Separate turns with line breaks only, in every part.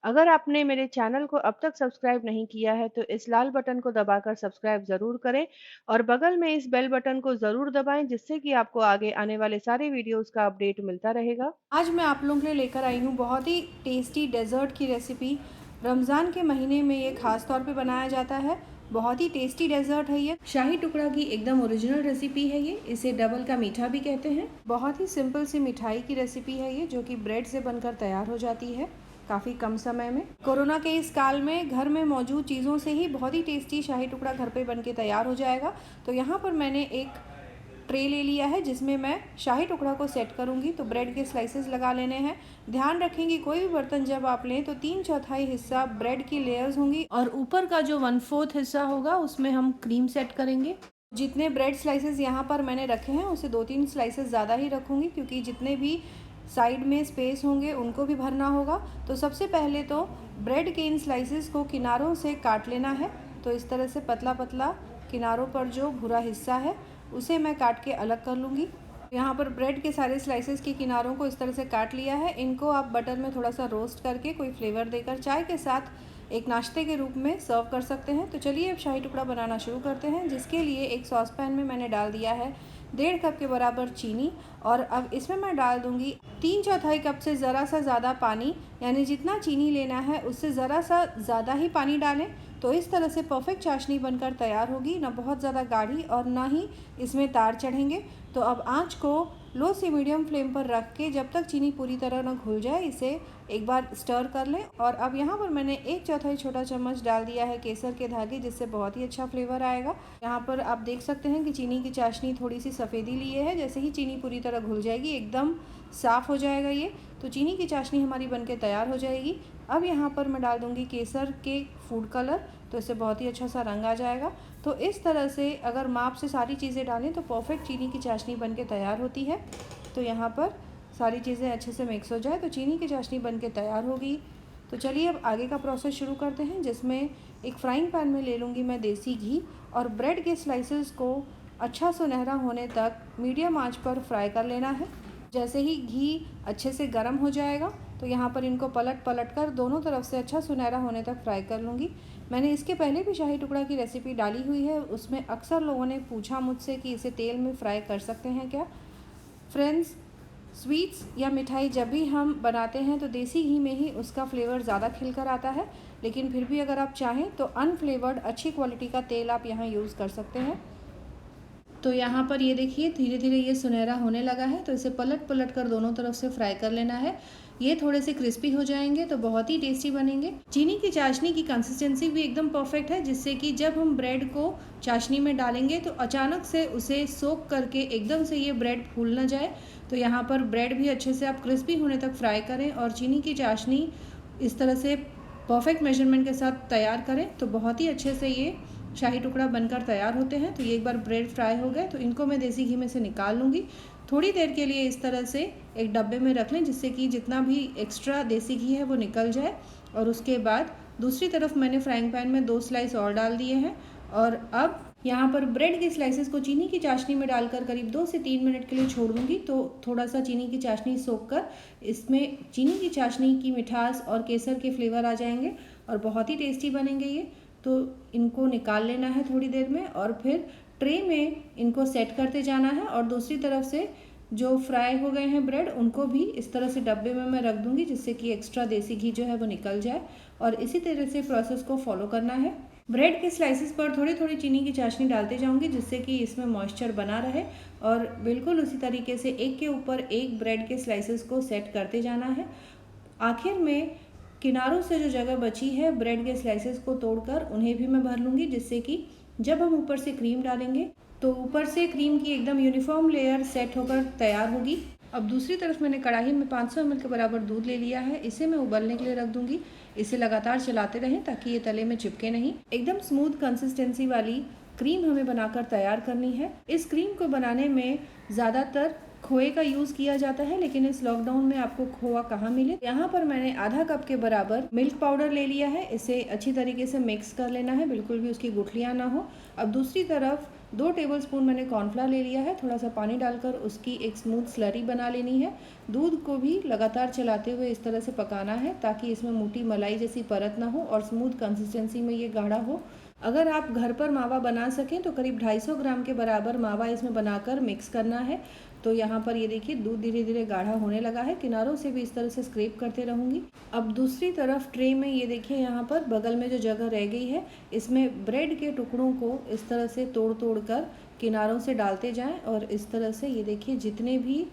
अगर आपने मेरे चैनल को अब तक सब्सक्राइब नहीं किया है तो इस लाल बटन को दबाकर सब्सक्राइब ज़रूर करें और बगल में इस बेल बटन को ज़रूर दबाएं जिससे कि आपको आगे आने वाले सारे वीडियोस का अपडेट मिलता रहेगा।
आज मैं आप लोगों के लिए लेकर आई हूँ बहुत ही टेस्टी डेज़र्ट की रेसिपी। रमज़ान के महीने में ये ख़ास तौर पे बनाया जाता है। बहुत ही टेस्टी डेज़र्ट है ये। शाही टुकड़ा की एकदम ओरिजिनल रेसिपी है ये। इसे डबल का मीठा भी कहते हैं। बहुत ही सिंपल सी मिठाई की रेसिपी है ये, जो कि ब्रेड से बनकर तैयार हो जाती है काफ़ी कम समय में। कोरोना के इस काल में घर में मौजूद चीज़ों से ही बहुत ही टेस्टी शाही टुकड़ा घर पे बन के तैयार हो जाएगा। तो यहाँ पर मैंने एक ट्रे ले लिया है जिसमें मैं शाही टुकड़ा को सेट करूंगी। तो ब्रेड के स्लाइसेस लगा लेने हैं। ध्यान रखें कि कोई भी बर्तन जब आप लें तो 3/4 हिस्सा ब्रेड की लेयर्स होंगी और ऊपर का जो 1/4 हिस्सा होगा उसमें हम क्रीम सेट करेंगे। जितने ब्रेड स्लाइसेस यहाँ पर मैंने रखे हैं उसे 2-3 स्लाइसेस ज़्यादा ही रखूँगी, क्योंकि जितने भी साइड में स्पेस होंगे उनको भी भरना होगा। तो सबसे पहले तो ब्रेड के इन स्लाइसेस को किनारों से काट लेना है। तो इस तरह से पतला पतला किनारों पर जो भूरा हिस्सा है उसे मैं काट के अलग कर लूँगी। यहाँ पर ब्रेड के सारे स्लाइसेस के किनारों को इस तरह से काट लिया है। इनको आप बटर में थोड़ा सा रोस्ट करके कोई फ्लेवर देकर चाय के साथ एक नाश्ते के रूप में सर्व कर सकते हैं। तो चलिए अब शाही टुकड़ा बनाना शुरू करते हैं, जिसके लिए एक सॉस पैन में मैंने डाल दिया है 1.5 कप के बराबर चीनी। और अब इसमें मैं डाल दूँगी 3/4 कप से ज़रा सा ज़्यादा पानी। यानी जितना चीनी लेना है उससे ज़रा सा ज़्यादा ही पानी डालें। तो इस तरह से परफेक्ट चाशनी बनकर तैयार होगी, ना बहुत ज़्यादा गाढ़ी और ना ही इसमें तार चढ़ेंगे। तो अब आंच को लो से मीडियम फ्लेम पर रख के जब तक चीनी पूरी तरह ना घुल जाए इसे एक बार स्टर कर लें। और अब यहाँ पर मैंने 1/4 छोटा चम्मच डाल दिया है केसर के धागे, जिससे बहुत ही अच्छा फ्लेवर आएगा। यहाँ पर आप देख सकते हैं कि चीनी की चाशनी थोड़ी सी सफ़ेदी लिए है। जैसे ही चीनी पूरी तरह घुल जाएगी एकदम साफ़ हो जाएगा ये। तो चीनी की चाशनी हमारी बनके तैयार हो जाएगी। अब यहाँ पर मैं डाल दूँगी केसर के फूड कलर, तो इससे बहुत ही अच्छा सा रंग आ जाएगा। तो इस तरह से अगर माप से सारी चीज़ें डालें तो परफेक्ट चीनी की चाशनी बनके तैयार होती है। तो यहाँ पर सारी चीज़ें अच्छे से मिक्स हो जाए तो चीनी की चाशनी बनके तैयार होगी। तो चलिए अब आगे का प्रोसेस शुरू करते हैं, जिसमें एक फ्राइंग पैन में ले लूँगी मैं देसी घी और ब्रेड के स्लाइसेस को अच्छा सुनहरा होने तक मीडियम आंच पर फ्राई कर लेना है। जैसे ही घी अच्छे से गर्म हो जाएगा तो यहाँ पर इनको पलट पलट कर दोनों तरफ से अच्छा सुनहरा होने तक फ्राई कर लूँगी। मैंने इसके पहले भी शाही टुकड़ा की रेसिपी डाली हुई है, उसमें अक्सर लोगों ने पूछा मुझसे कि इसे तेल में फ्राई कर सकते हैं क्या। फ्रेंड्स, स्वीट्स या मिठाई जब भी हम बनाते हैं तो देसी घी में ही उसका फ्लेवर ज़्यादा खिल कर आता है, लेकिन फिर भी अगर आप चाहें तो अनफ्लेवर्ड अच्छी क्वालिटी का तेल आप यहाँ यूज़ कर सकते हैं। तो यहाँ पर ये देखिए धीरे धीरे ये सुनहरा होने लगा है, तो इसे पलट पलट कर दोनों तरफ से फ्राई कर लेना है। ये थोड़े से क्रिस्पी हो जाएंगे तो बहुत ही टेस्टी बनेंगे। चीनी की चाशनी की कंसिस्टेंसी भी एकदम परफेक्ट है, जिससे कि जब हम ब्रेड को चाशनी में डालेंगे तो अचानक से उसे सोक करके एकदम से ये ब्रेड फूल ना जाए। तो यहाँ पर ब्रेड भी अच्छे से आप क्रिस्पी होने तक फ्राई करें और चीनी की चाशनी इस तरह से परफेक्ट मेजरमेंट के साथ तैयार करें तो बहुत ही अच्छे से ये शाही टुकड़ा बनकर तैयार होते हैं। तो ये एक बार ब्रेड फ्राई हो गए तो इनको मैं देसी घी में से निकाल लूँगी। थोड़ी देर के लिए इस तरह से एक डब्बे में रख लें, जिससे कि जितना भी एक्स्ट्रा देसी घी है वो निकल जाए। और उसके बाद दूसरी तरफ मैंने फ्राइंग पैन में 2 स्लाइस और डाल दिए हैं। और अब यहाँ पर ब्रेड के स्लाइसेस को चीनी की चाशनी में डालकर करीब 2 से 3 मिनट के लिए छोड़ दूँगी। तो थोड़ा सा चीनी की चाशनी सोख कर इसमें चीनी की चाशनी की मिठास और केसर के फ्लेवर आ जाएंगे और बहुत ही टेस्टी बनेंगे ये। तो इनको निकाल लेना है थोड़ी देर में और फिर ट्रे में इनको सेट करते जाना है। और दूसरी तरफ से जो फ्राई हो गए हैं ब्रेड उनको भी इस तरह से डब्बे में मैं रख दूंगी, जिससे कि एक्स्ट्रा देसी घी जो है वो निकल जाए। और इसी तरह से प्रोसेस को फॉलो करना है। ब्रेड के स्लाइसेस पर थोड़ी थोड़ी चीनी की चाशनी डालते जाऊंगी, जिससे कि इसमें मॉइस्चर बना रहे। और बिल्कुल उसी तरीके से एक के ऊपर एक ब्रेड के स्लाइसेस को सेट करते जाना है। आखिर में किनारों से जो जगह बची है ब्रेड के स्लाइसेस को तोड़कर उन्हें भी मैं भर लूँगी, जिससे कि जब हम ऊपर से क्रीम डालेंगे तो ऊपर से क्रीम की एकदम यूनिफॉर्म लेयर सेट होकर तैयार होगी। अब दूसरी तरफ मैंने कढ़ाई में 500 ml के बराबर दूध ले लिया है, इसे मैं उबलने के लिए रख दूंगी। इसे लगातार चलाते रहें ताकि ये तले में चिपके नहीं। एकदम स्मूथ कंसिस्टेंसी वाली क्रीम हमें बनाकर तैयार करनी है। इस क्रीम को बनाने में ज़्यादातर खोए का यूज़ किया जाता है, लेकिन इस लॉकडाउन में आपको खोआ कहाँ मिले। यहाँ पर मैंने आधा कप के बराबर मिल्क पाउडर ले लिया है। इसे अच्छी तरीके से मिक्स कर लेना है, बिल्कुल भी उसकी गुठलियाँ ना हो। अब दूसरी तरफ 2 टेबलस्पून मैंने कॉर्नफ्लावर ले लिया है। थोड़ा सा पानी डालकर उसकी एक स्मूथ स्लरी बना लेनी है। दूध को भी लगातार चलाते हुए इस तरह से पकाना है ताकि इसमें मोटी मलाई जैसी परत ना हो और स्मूथ कंसिस्टेंसी में ये गाढ़ा हो। अगर आप घर पर मावा बना सकें तो करीब 250 ग्राम के बराबर मावा इसमें बनाकर मिक्स करना है। तो यहाँ पर ये देखिए दूध धीरे धीरे गाढ़ा होने लगा है। किनारों से भी इस तरह से स्क्रैप करते रहूँगी। अब दूसरी तरफ ट्रे में ये देखिए यहाँ पर बगल में जो जगह रह गई है इसमें ब्रेड के टुकड़ों को इस तरह से तोड़ तोड़ कर किनारों से डालते जाएं और इस तरह से ये देखिए जितने भी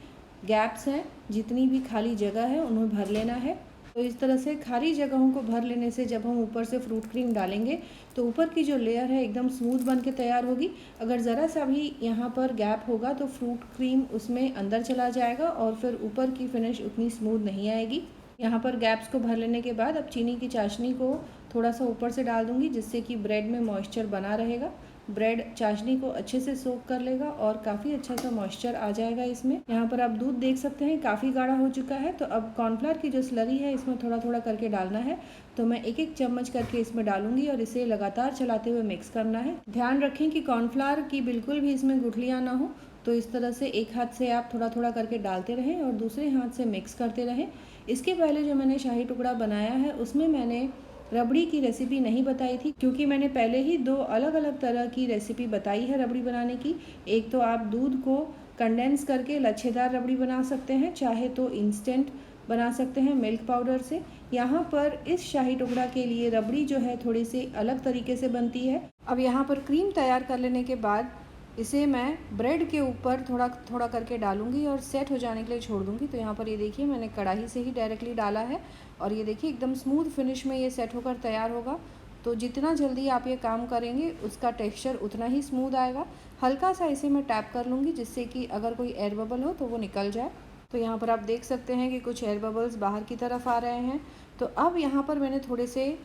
गैप्स हैं, जितनी भी खाली जगह है उन्हें भर लेना है। तो इस तरह से खाली जगहों को भर लेने से जब हम ऊपर से फ्रूट क्रीम डालेंगे तो ऊपर की जो लेयर है एकदम स्मूथ बन के तैयार होगी। अगर ज़रा सा भी यहाँ पर गैप होगा तो फ्रूट क्रीम उसमें अंदर चला जाएगा और फिर ऊपर की फिनिश उतनी स्मूथ नहीं आएगी। यहाँ पर गैप्स को भर लेने के बाद अब चीनी की चाशनी को थोड़ा सा ऊपर से डाल दूँगी जिससे कि ब्रेड में मॉइस्चर बना रहेगा। ब्रेड चाशनी को अच्छे से सोक कर लेगा और काफ़ी अच्छा सा मॉइस्चर आ जाएगा इसमें। यहाँ पर आप दूध देख सकते हैं काफ़ी गाढ़ा हो चुका है। तो अब कॉर्नफ्लावर की जो स्लरी है इसमें थोड़ा थोड़ा करके डालना है। तो मैं एक एक चम्मच करके इसमें डालूंगी और इसे लगातार चलाते हुए मिक्स करना है। ध्यान रखें कि कॉर्नफ्लावर की बिल्कुल भी इसमें गुठलियाँ ना हो। तो इस तरह से एक हाथ से आप थोड़ा थोड़ा करके डालते रहें और दूसरे हाथ से मिक्स करते रहें। इसके पहले जो मैंने शाही टुकड़ा बनाया है उसमें मैंने रबड़ी की रेसिपी नहीं बताई थी क्योंकि मैंने पहले ही 2 अलग अलग तरह की रेसिपी बताई है रबड़ी बनाने की। एक तो आप दूध को कंडेंस करके लच्छेदार रबड़ी बना सकते हैं, चाहे तो इंस्टेंट बना सकते हैं मिल्क पाउडर से। यहाँ पर इस शाही टुकड़ा के लिए रबड़ी जो है थोड़ी सी अलग तरीके से बनती है। अब यहाँ पर क्रीम तैयार कर लेने के बाद इसे मैं ब्रेड के ऊपर थोड़ा थोड़ा करके डालूंगी और सेट हो जाने के लिए छोड़ दूंगी। तो यहाँ पर ये देखिए मैंने कढ़ाई से ही डायरेक्टली डाला है और ये देखिए एकदम स्मूथ फिनिश में ये सेट होकर तैयार होगा। तो जितना जल्दी आप ये काम करेंगे उसका टेक्सचर उतना ही स्मूथ आएगा। हल्का सा इसे मैं टैप कर लूँगी जिससे कि अगर कोई एयर बबल हो तो वो निकल जाए। तो यहाँ पर आप देख सकते हैं कि कुछ एयर बबल्स बाहर की तरफ आ रहे हैं। तो अब यहाँ पर मैंने थोड़े से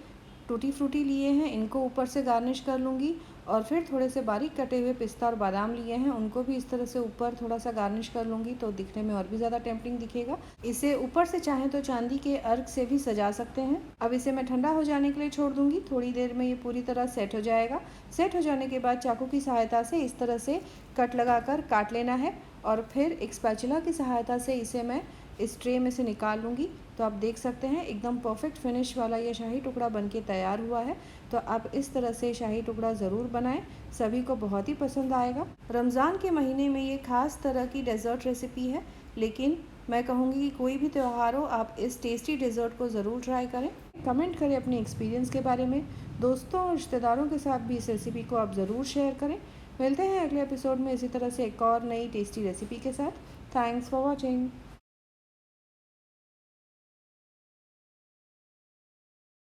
टूटी फ्रूटी लिए हैं, इनको ऊपर से गार्निश कर लूँगी और फिर थोड़े से बारीक कटे हुए पिस्ता और बादाम लिए हैं उनको भी इस तरह से ऊपर थोड़ा सा गार्निश कर लूँगी तो दिखने में और भी ज़्यादा टेम्पटिंग दिखेगा। इसे ऊपर से चाहें तो चांदी के अर्क से भी सजा सकते हैं। अब इसे मैं ठंडा हो जाने के लिए छोड़ दूँगी। थोड़ी देर में ये पूरी तरह सेट हो जाएगा। सेट हो जाने के बाद चाकू की सहायता से इस तरह से कट लगाकर काट लेना है और फिर एक स्पैचुला की सहायता से इसे मैं इस ट्रे में से निकाल लूँगी। तो आप देख सकते हैं एकदम परफेक्ट फिनिश वाला ये शाही टुकड़ा बनके तैयार हुआ है। तो आप इस तरह से शाही टुकड़ा ज़रूर बनाएं, सभी को बहुत ही पसंद आएगा। रमज़ान के महीने में ये ख़ास तरह की डेज़र्ट रेसिपी है, लेकिन मैं कहूँगी कि कोई भी त्यौहार हो आप इस टेस्टी डेज़र्ट को ज़रूर ट्राई करें। कमेंट करें अपने एक्सपीरियंस के बारे में। दोस्तों और रिश्तेदारों के साथ भी इस रेसिपी को आप ज़रूर शेयर करें। मिलते हैं अगले एपिसोड में इसी तरह से एक और नई टेस्टी रेसिपी के साथ। Thanks for watching.